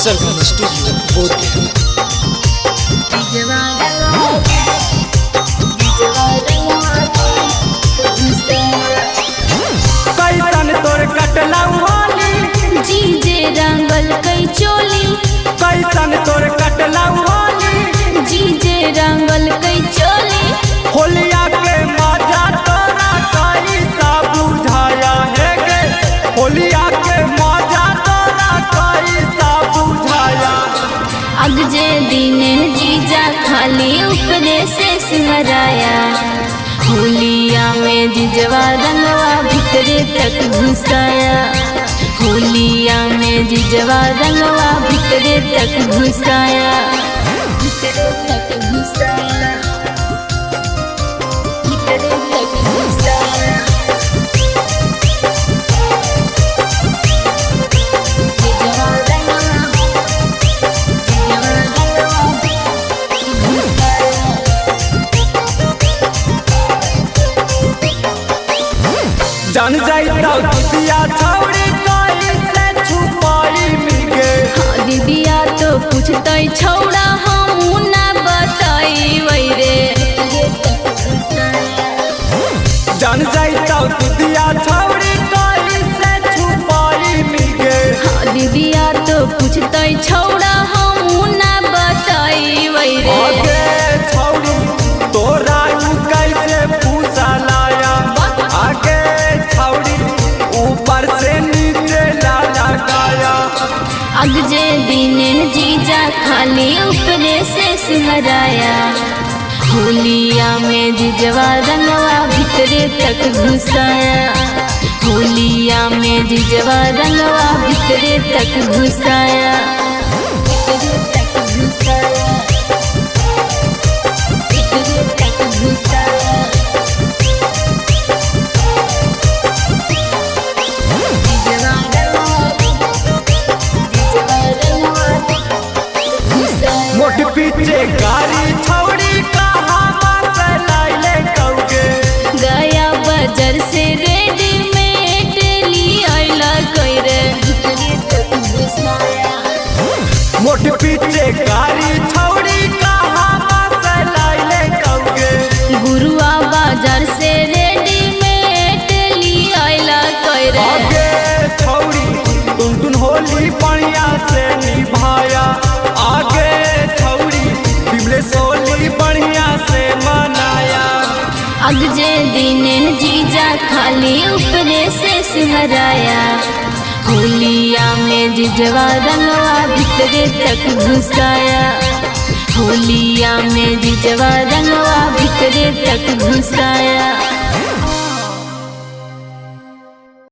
सरगम studio Bodhgaya. कैसन तोर कटला वाली जीजे रंगल कई चोली, कैसन तोर कटला वाली जीजे रंगल कई चोली। होलिया के मजा तोरा कैसा बुझाया है गे, होलिया के मजा तोरा कैसा बुझाया। अग जे दिने जीजा खाली ऊपरे से सुहराया, होलिया में जिजवा रंगवा भीतरे तक घुसाया, होलिया में जिजवा रंगवा भीतरे तक घुसाया, भीतरे तक घुसाया, भीतरे तक घुसाया। जिजवा रंगवा, जिजवा रंगवा घुसाया। जान जाइता दिया छौड़ी कैसे छुपाई मिगे, हाँ दीदिया तो पूछते छौड़ा हम ना बताई रे। जान जाइता दिया छौड़ी कैसे छुपाई मिगे। हाँ दीदिया तो पूछते छौड़ा हम ना बताई रे। आगे छौड़ी तोरा उ कैसे पूछा लाया, आगे छौड़ी ऊपर से नीचे ला लगाया। अग जे दिने जीजा खाली ऊपरे से सुहराया, होलिया में जिजवा रंगवा भीतरे तक घुसाया, होलिया में जिजवा रंगवा भीतरे तक घुसाया, भीतरे तक घुसाया, भीतरे तक घुसाया। जिजवा रंगवा, जिजवा रंगवा घुसाया। मोट पीछे गाड़ी छौड़ी कहाँ से लाइले कौगे, गया बाजार से रेडीमेड ली आइला कोई रे, भीतरे तक घुसाया। मोट पीछे गाड़ी छौड़ी कहाँ से लाइले कौगे। गुरुआ बाजार से रेडीमेड ली आइला कोई रे। आगे छौड़ी टुन होली बढ़िया से निभाया, आगे छौड़ी बिमले सोली बढ़िया से मनाया। अग जे दिने जीजा खाली ऊपरे से सुहराया, होलिया में जिजवा रंगवा भीतरे तक घुसाया, होलिया में जिजवा रंगवा भीतरे तक घुसाया।